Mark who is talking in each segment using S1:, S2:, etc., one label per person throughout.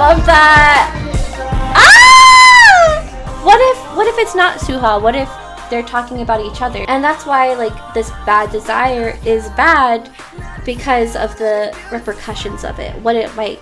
S1: love that. Ah! What if it's not Suha? What if they're talking about each other? And that's why like this bad desire is bad because of the repercussions of it. What it might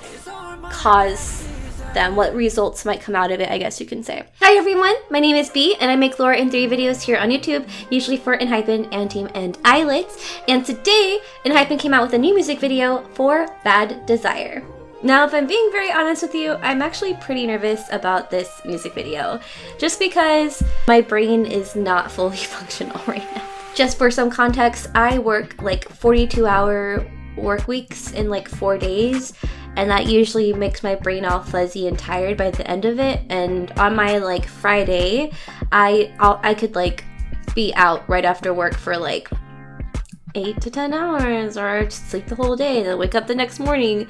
S1: cause them, what results might come out of it, I guess you can say. Hi everyone, my name is B and I make lore and theory videos here on YouTube, usually for ENHYPEN, ANTEAM, and Eyelets. And today, ENHYPEN came out with a new music video for Bad Desire. Now, if I'm being very honest with you, I'm actually pretty nervous about this music video, just because my brain is not fully functional right now. Just for some context, I work like 42-hour work weeks in like 4 days, and that usually makes my brain all fuzzy and tired by the end of it. And on my like Friday, I could like be out right after work for like 8 to 10 hours, or just sleep the whole day, then wake up the next morning.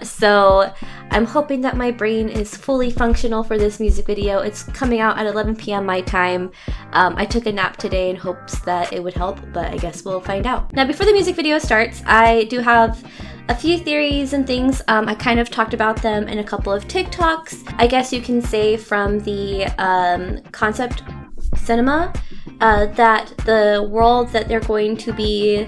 S1: So I'm hoping that my brain is fully functional for this music video. It's coming out at 11 p.m. my time. I took a nap today in hopes that it would help, but I guess we'll find out. Now, before the music video starts, I do have a few theories and things. I kind of talked about them in a couple of TikToks. I guess you can say from the concept cinema, that the world that they're going to be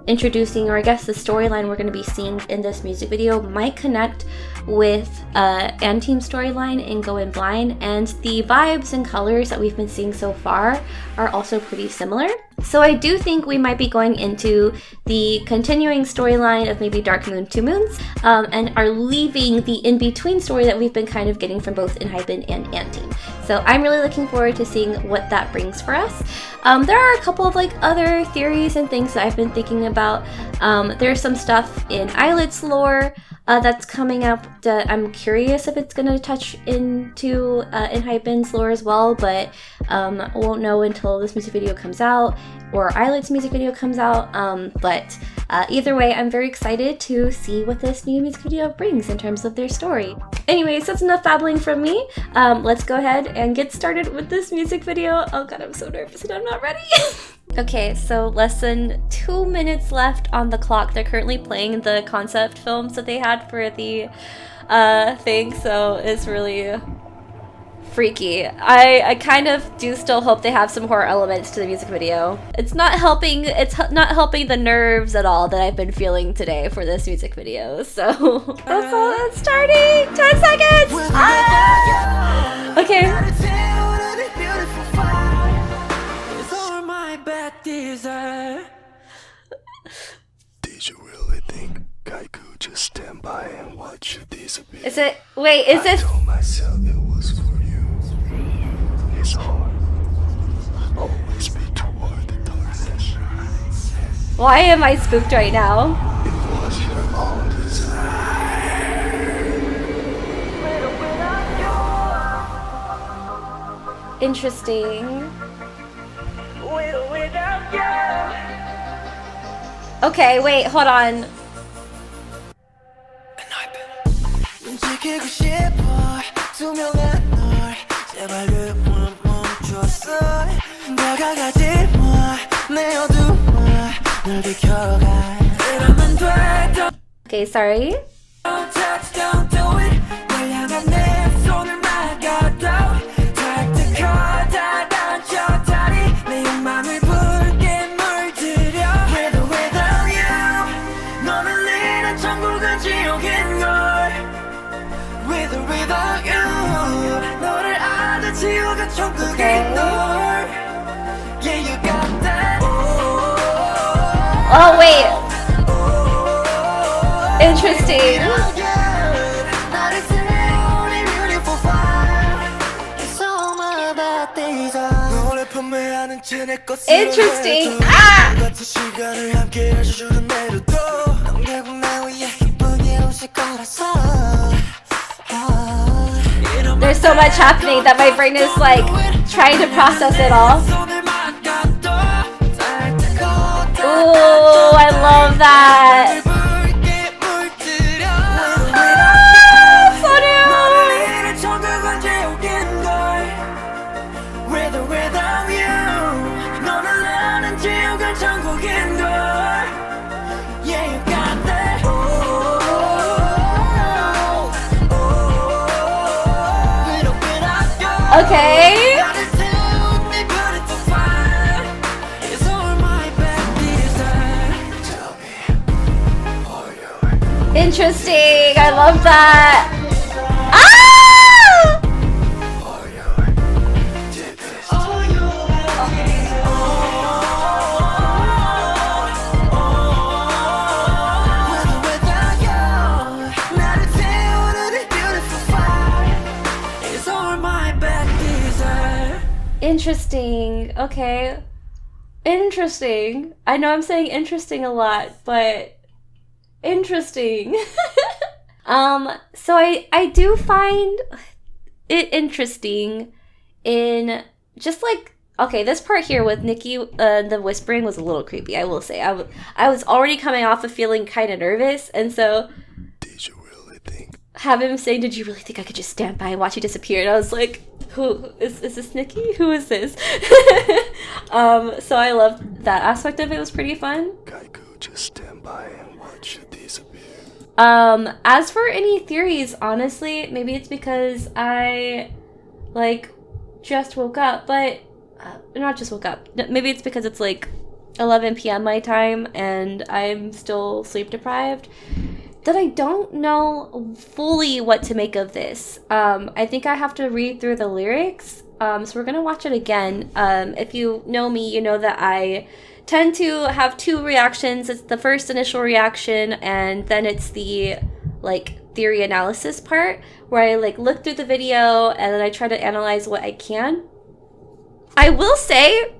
S1: introducing, or I guess the storyline we're going to be seeing in this music video, might connect with ANTEAM's storyline in Going Blind, and the vibes and colors that we've been seeing so far are also pretty similar. So I do think we might be going into the continuing storyline of maybe Dark Moon, Two Moons, and are leaving the in-between story that we've been kind of getting from both ENHYPEN and ANTEAM. So I'm really looking forward to seeing what that brings for us. There are a couple of like other theories and things that I've been thinking about. There's some stuff in Eyelets lore that's coming up that I'm curious if it's going to touch into ENHYPEN's lore as well, but I won't know until this music video comes out or Eyelets music video comes out. But either way, I'm very excited to see what this new music video brings in terms of their story. Anyways, that's enough babbling from me. Let's go ahead and get started with this music video. Oh god, I'm so nervous and I'm not ready. Okay, so less than 2 minutes left on the clock. They're currently playing the concept films that they had for the thing, so it's really freaky. I kind of do still hope they have some horror elements to the music video. It's not helping the nerves at all that I've been feeling today for this music video, so that's all. It's starting! 10 seconds! Ah! Okay.
S2: Did you really think I could just stand by and watch you disappear?
S1: Is it? Wait, is this?
S2: I told myself it was for you. It's hard. Always be toward the darkness.
S1: Why am I spooked right now?
S2: It was your own desire.
S1: Interesting. Okay, wait, hold on. Okay, sorry. Okay. Oh wait. Interesting. Interesting. Ah! There's so much happening that my brain is like trying to process it all. Ooh, I love that. Okay. Interesting. I love that. Ah! Interesting. Okay. Interesting. I know I'm saying interesting a lot, but interesting. So I do find it interesting in just like, okay, this part here with Nikki, the whispering was a little creepy, I will say. I was already coming off of feeling kind of nervous, and so
S2: Did you really think?
S1: have him saying, did you really think I could just stand by and watch you disappear? And I was like, who is this Nikki? Who is this? So I loved that aspect of it. It was pretty fun.
S2: Kaiku, just stand by and watch you disappear.
S1: As for any theories, honestly, maybe it's because I like just woke up, but not just woke up. Maybe it's because it's like 11 p.m. my time and I'm still sleep deprived, that I don't know fully what to make of this. I think I have to read through the lyrics. So we're gonna watch it again. If you know me, you know that I tend to have two reactions. It's the first initial reaction, and then it's the like theory analysis part where I like look through the video and then I try to analyze what I can. I will say,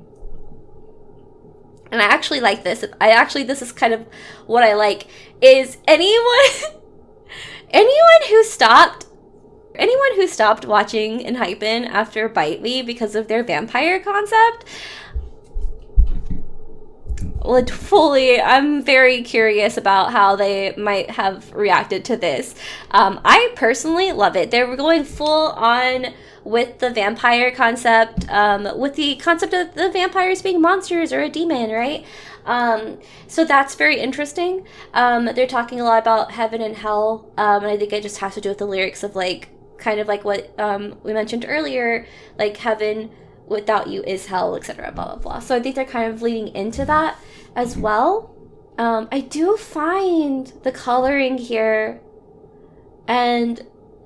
S1: and I actually like this. This is kind of what I like, is anyone who stopped watching ENHYPEN after Bite Me because of their vampire concept, like fully, I'm very curious about how they might have reacted to this. I personally love it. They were going full on with the vampire concept, with the concept of the vampires being monsters or a demon, right? So that's very interesting. They're talking a lot about heaven and hell, and I think it just has to do with the lyrics of like, kind of like what we mentioned earlier, like heaven without you is hell, etc., blah blah blah. So I think they're kind of leading into that as well. I do find the coloring here and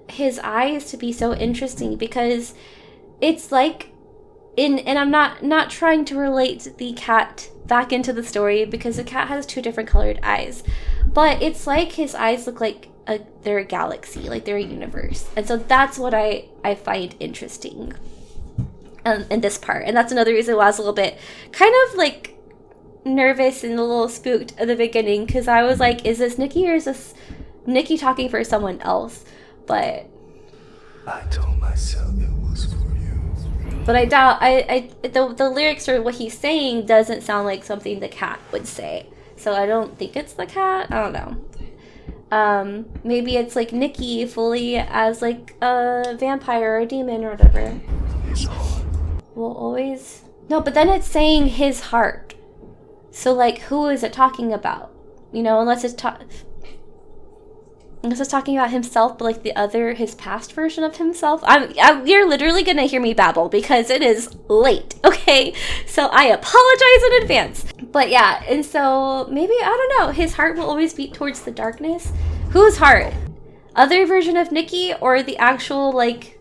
S1: his eyes to be so interesting because it's like and I'm not trying to relate the cat back into the story because the cat has two different colored eyes, but it's like his eyes look like they're a galaxy, like they're a universe, and so that's what I find interesting in this part. And that's another reason why I was a little bit kind of like nervous and a little spooked at the beginning, because I was like, is this Nikki or is this Nikki talking for someone else? But
S2: I told myself it was for you.
S1: But I doubt the lyrics or what he's saying doesn't sound like something the cat would say. So I don't think it's the cat. I don't know. Maybe it's like Nikki fully as like a vampire or a demon or whatever.
S2: His heart.
S1: Will always... No, but then it's saying his heart. So like, who is it talking about? You know, unless it's talking about himself, but like the other, his past version of himself. You're literally gonna hear me babble because it is late, okay? So I apologize in advance. But yeah, and so maybe, I don't know, his heart will always beat towards the darkness. Whose heart? Other version of Nikki or the actual, like,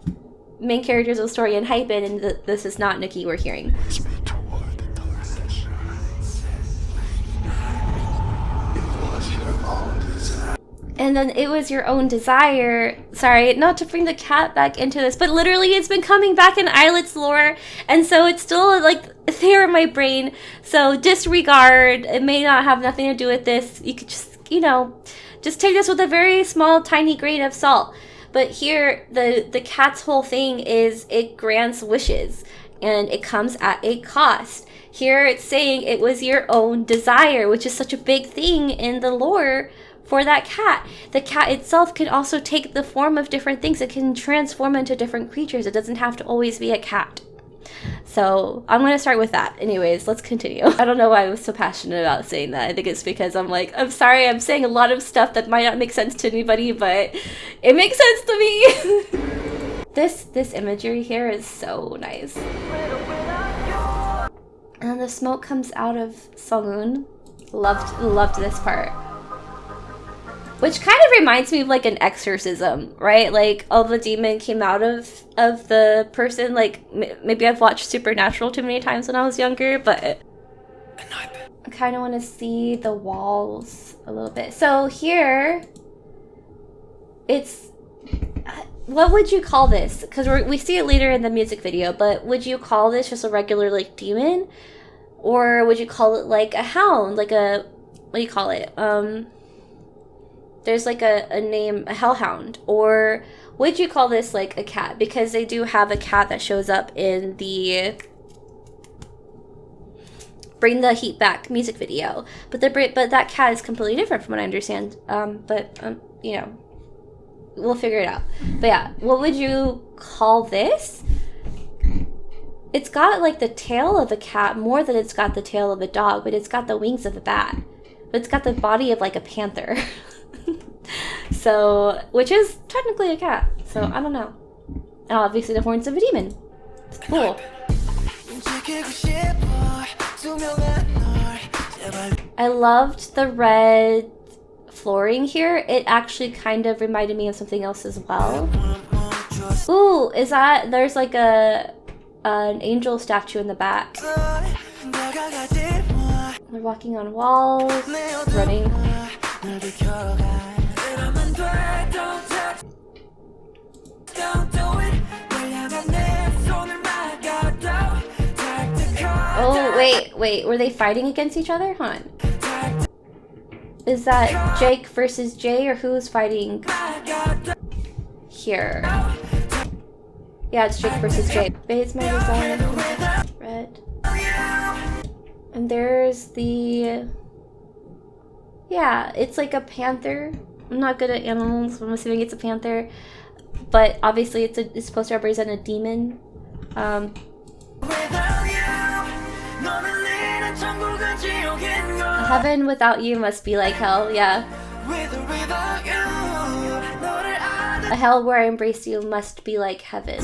S1: main characters of the story ENHYPEN, and this is not Nikki we're hearing.
S2: It's me toward the darkness. It was your own desire.
S1: And then it was your own desire. Sorry, not to bring the cat back into this, but literally it's been coming back in Islet's lore, and so it's still like there in my brain. So disregard. It may not have nothing to do with this. You could just, you know, just take this with a very small, tiny grain of salt. But here, the cat's whole thing is it grants wishes, and it comes at a cost. Here it's saying it was your own desire, which is such a big thing in the lore for that cat. The cat itself can also take the form of different things. It can transform into different creatures. It doesn't have to always be a cat. So I'm going to start with that. Anyways, let's continue. I don't know why I was so passionate about saying that. I think it's because I'm like, I'm sorry, I'm saying a lot of stuff that might not make sense to anybody, but it makes sense to me. This imagery here is so nice. And then the smoke comes out of Saloon. Loved this part. Which kind of reminds me of like an exorcism, right? Like, oh, the demon came out of the person. Like, maybe I've watched Supernatural too many times when I was younger, but I kind of want to see the walls a little bit. So here, it's, what would you call this? Because we see it later in the music video, but would you call this just a regular like demon? Or would you call it like a hound? Like a, what do you call it? There's like a name, a hellhound. Or would you call this like a cat? Because they do have a cat that shows up in the Bring the Heat Back music video. But that cat is completely different from what I understand. You know, we'll figure it out. But yeah, what would you call this? It's got like the tail of a cat more than it's got the tail of a dog, but it's got the wings of a bat. But it's got the body of like a panther. So, which is technically a cat. So, I don't know. And obviously the horns of a demon. It's cool. I loved the red flooring here. It actually kind of reminded me of something else as well. Ooh, is that, there's like an angel statue in the back. They're walking on walls, running. Oh, wait, were they fighting against each other? Hold on. Is that Jake versus Jay, or who's fighting here? Yeah, it's Jake versus Jay. It's my design. Red. And there's the... Yeah, it's like a panther. I'm not good at animals, but I'm assuming it's a panther. But obviously it's supposed to represent a demon. Heaven without you must be like hell, yeah. A hell where I embrace you must be like heaven.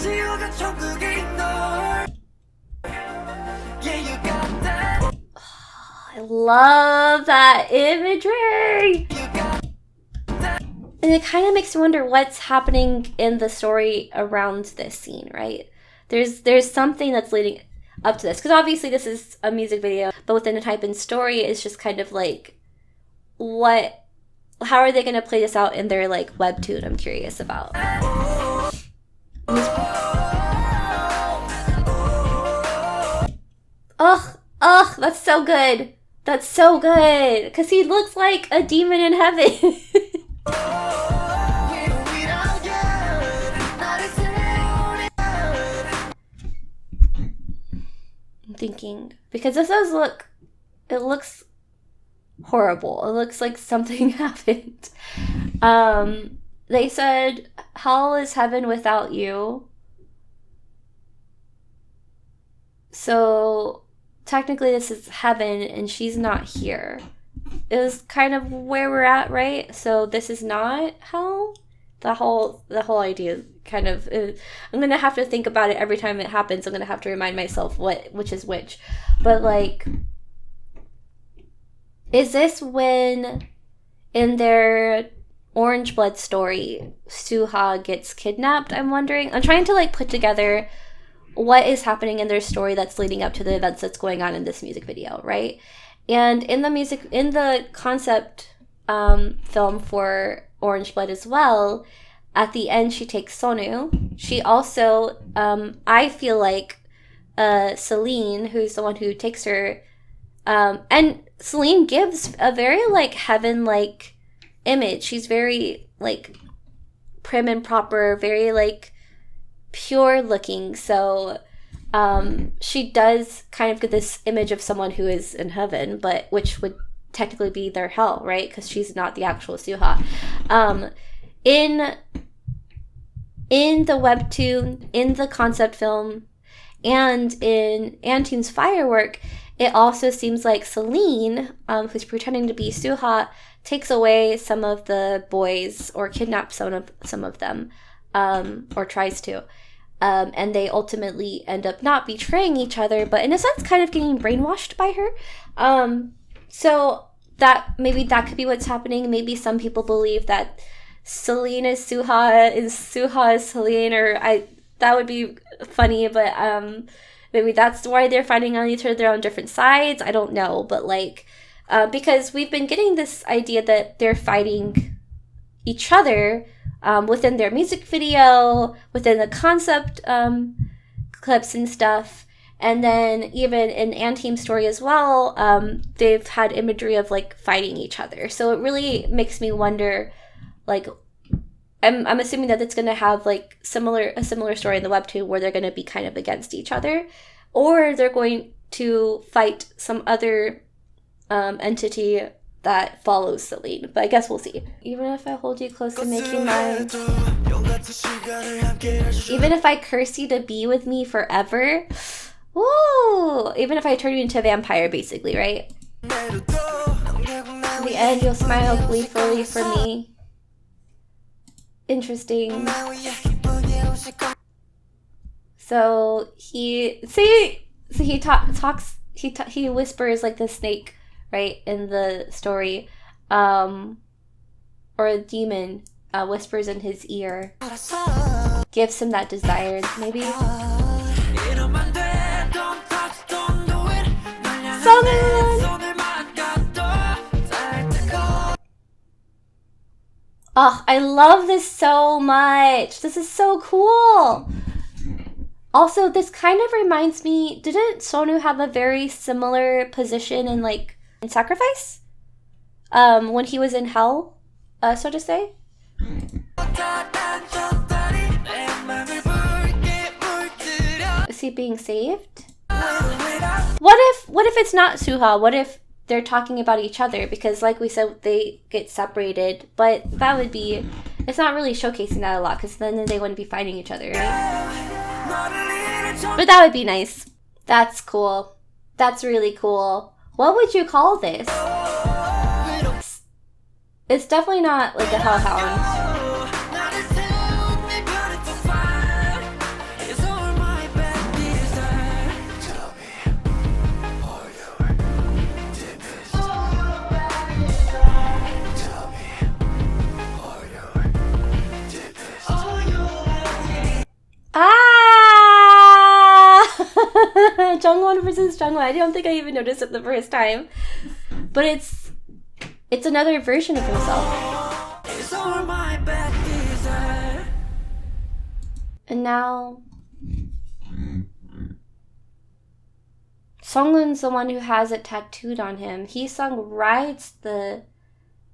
S1: I love that imagery! And it kind of makes me wonder what's happening in the story around this scene, right? There's something that's leading up to this. Because obviously this is a music video, but within ENHYPEN's story, it's just kind of like, how are they going to play this out in their like webtoon? I'm curious about. Ugh, that's so good. That's so good. Because he looks like a demon in heaven. I'm thinking, because this does look, it looks horrible. It looks like something happened. They said, hell is heaven without you. So technically this is heaven and she's not here. It was kind of where we're at, right? So this is not hell. The whole idea kind of, I'm gonna have to think about it every time it happens. I'm gonna have to remind myself which is which. But like, is this when in their Orange Blood story Suha gets kidnapped? I'm wondering. I'm trying to like put together what is happening in their story that's leading up to the events that's going on in this music video, right? And in the concept film for Orange Blood as well, at the end she takes Sonu. She also, I feel like Celine, who's the one who takes her, and Celine gives a very like heaven-like image. She's very like prim and proper, very like pure looking. So she does kind of get this image of someone who is in heaven, but which would technically be their hell, right? Because she's not the actual Suha. In the webtoon, in the concept film, and in Antoon's firework, it also seems like Celine, who's pretending to be Suha, takes away some of the boys or kidnaps some of them or tries to. And they ultimately end up not betraying each other, but in a sense kind of getting brainwashed by her. So that maybe that could be what's happening. Maybe some people believe that Celine is Suha is Celine, or that would be funny, but maybe that's why they're fighting on each other. They're on different sides. I don't know, but like because we've been getting this idea that they're fighting each other within their music video, within the concept clips and stuff. And then even in Anteam's story as well, they've had imagery of like fighting each other. So it really makes me wonder, like, I'm assuming that it's going to have like a similar story in the webtoon where they're going to be kind of against each other, or they're going to fight some other entity that follows Celine. But I guess we'll see. Even if I hold you close to making mine, even if I curse you to be with me forever. Woo! Even if I turn you into a vampire, basically, right? In the end, you'll smile gleefully for me. Interesting. So he whispers like the snake, right, in the story, or a demon whispers in his ear, gives him that desire, maybe. Oh, I love this so much. This is so cool. Also, this kind of reminds me, didn't Sonu have a very similar position in like in Sacrifice? When he was in hell, so to say? Is he being saved? What if it's not Suha? What if they're talking about each other? Because like we said, they get separated, but that would be, it's not really showcasing that a lot, because then they wouldn't be fighting each other, right? But that would be nice. That's cool. That's really cool. What would you call this? It's definitely not like a hellhound. Jungwon versus Jungwon. I don't think I even noticed it the first time. But it's another version of himself. And now Songun's the one who has it tattooed on him. Hee-sung rides the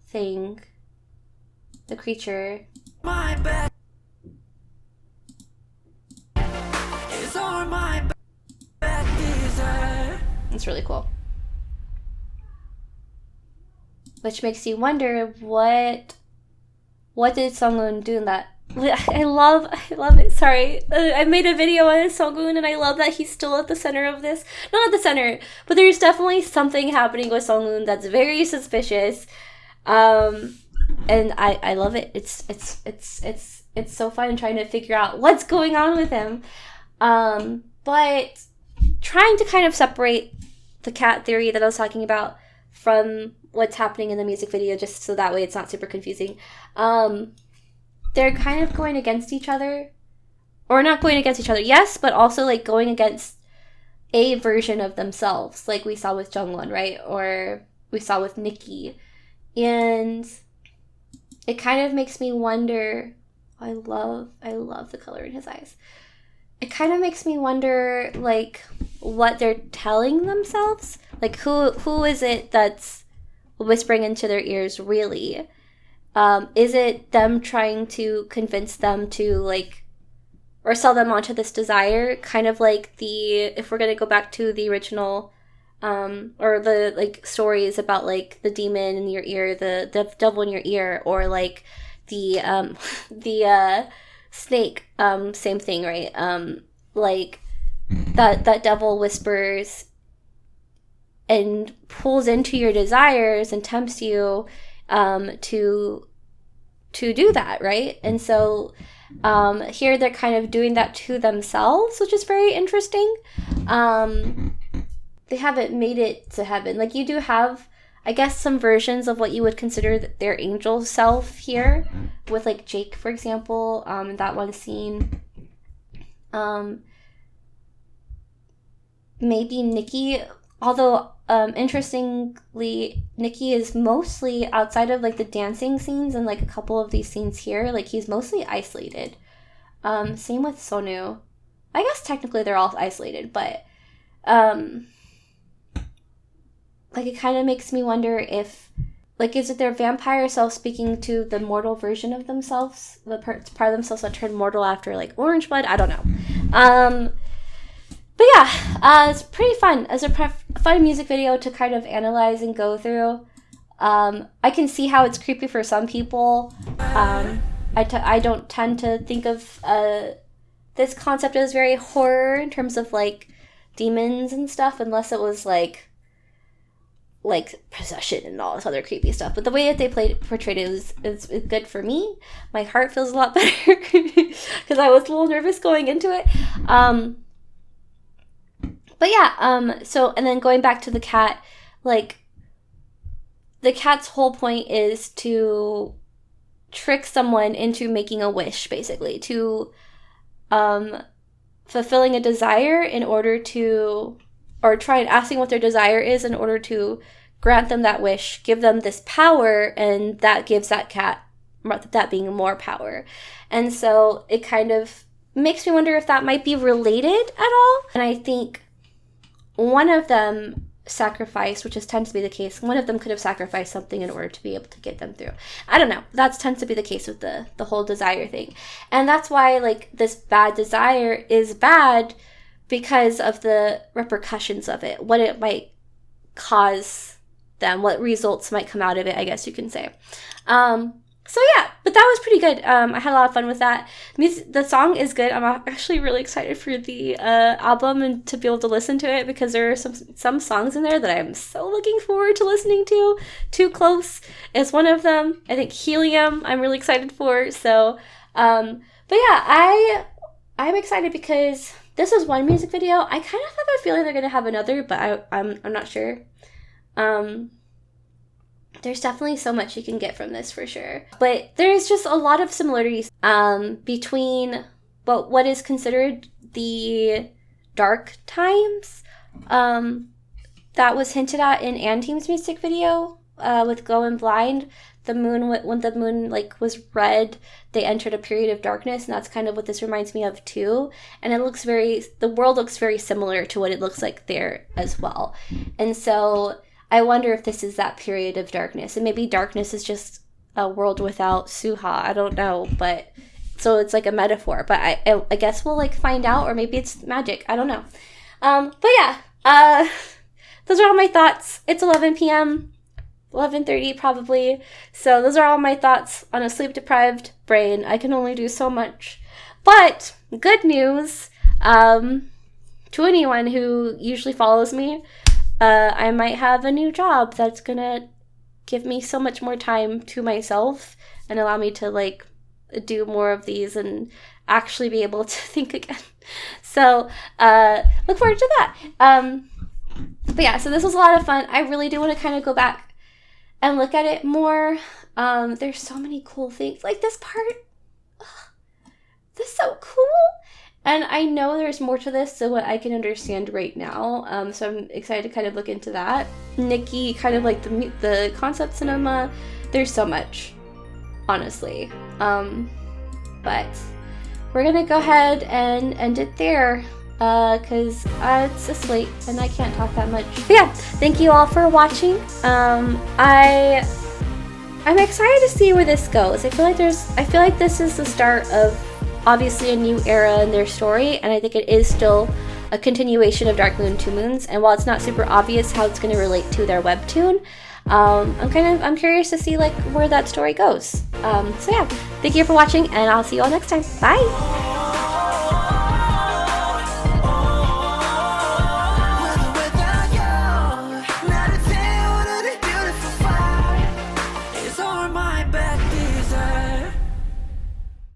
S1: thing, the creature. It's really cool. Which makes you wonder what did Songun do in that? I love it. Sorry, I made a video on Songun, and I love that he's still at the center of this. Not at the center, but there's definitely something happening with Songun that's very suspicious. And I love it. It's so fun trying to figure out what's going on with him. But trying to kind of separate the cat theory that I was talking about from what's happening in the music video, just so that way it's not super confusing. They're kind of going against each other, or not going against each other, yes, but also like going against a version of themselves, like we saw with Jungwon, right? Or we saw with Nikki. And it kind of makes me wonder. I love the color in his eyes. It kind of makes me wonder, like, what they're telling themselves. Like, who is it that's whispering into their ears, really? Is it them trying to convince them to, like, or sell them onto this desire? Kind of like if we're going to go back to the original, or the, like, stories about, like, the demon in your ear, the devil in your ear, or, like, the snake, same thing, right? Like that devil whispers and pulls into your desires and tempts you to do that, right? And so Here they're kind of doing that to themselves, which is very interesting. They haven't made it to heaven. Like, you do have, I guess, some versions of what you would consider their angel self here, with like Jake, for example, in that one scene. Maybe Nikki, although interestingly, Nikki is mostly outside of like the dancing scenes and like a couple of these scenes here, like he's mostly isolated. Same with Sonu. I guess technically they're all isolated, but like it kind of makes me wonder if, like, is it their vampire self speaking to the mortal version of themselves, the part of themselves that turned mortal after like orange blood? I don't know. But yeah, it's pretty fun. As a fun music video to kind of analyze and go through. I can see how it's creepy for some people. I don't tend to think of this concept as very horror in terms of like demons and stuff, unless it was like possession and all this other creepy stuff. But the way that they portrayed it is good for me. My heart feels a lot better because I was a little nervous going into it. But yeah, so, and then going back to the cat, like, the cat's whole point is to trick someone into making a wish, basically, to fulfilling a desire in order to, or try and asking what their desire is in order to grant them that wish, give them this power, and that gives that cat, that being more power. And so it kind of makes me wonder if that might be related at all. And I think one of them sacrificed, which tends to be the case, one of them could have sacrificed something in order to be able to get them through. I don't know. That tends to be the case with the whole desire thing. And that's why, like, this bad desire is bad because of the repercussions of it, what it might cause them, what results might come out of it, I guess you can say. So yeah, but that was pretty good. I had a lot of fun with that. The song is good. I'm actually really excited for the album and to be able to listen to it, because there are some songs in there that I'm so looking forward to listening to. Too Close is one of them. I think Helium I'm really excited for. So, but yeah, I'm excited because this is one music video. I kind of have a feeling they're gonna have another, but I'm not sure. There's definitely so much you can get from this for sure. But there's just a lot of similarities between what is considered the dark times that was hinted at in Anteam's music video with Going Blind. The moon, when the moon like was red, they entered a period of darkness, and that's kind of what this reminds me of too. And the world looks very similar to what it looks like there as well. And so I wonder if this is that period of darkness, and maybe darkness is just a world without Suha. I don't know, but so it's like a metaphor. But I guess we'll like find out, or maybe it's magic. I don't know. But yeah, those are all my thoughts. It's 11 p.m., 11:30 probably. So those are all my thoughts on a sleep-deprived brain. I can only do so much. But good news to anyone who usually follows me. I might have a new job that's gonna give me so much more time to myself and allow me to like do more of these and actually be able to think again. So look forward to that. But yeah, so this was a lot of fun. I really do want to kind of go back and look at it more. There's so many cool things. Like this part, this is so cool. And I know there's more to this than what I can understand right now, so I'm excited to kind of look into that. Nikki, kind of like the concept cinema, there's so much, honestly. But we're gonna go ahead and end it there, because it's just late and I can't talk that much. But yeah, thank you all for watching. I'm excited to see where this goes. I feel like this is the start of obviously a new era in their story, and I think it is still a continuation of Dark Moon, Two Moons, and while it's not super obvious how it's going to relate to their webtoon, I'm curious to see like where that story goes. So yeah, thank you for watching, and I'll see you all next time. Bye!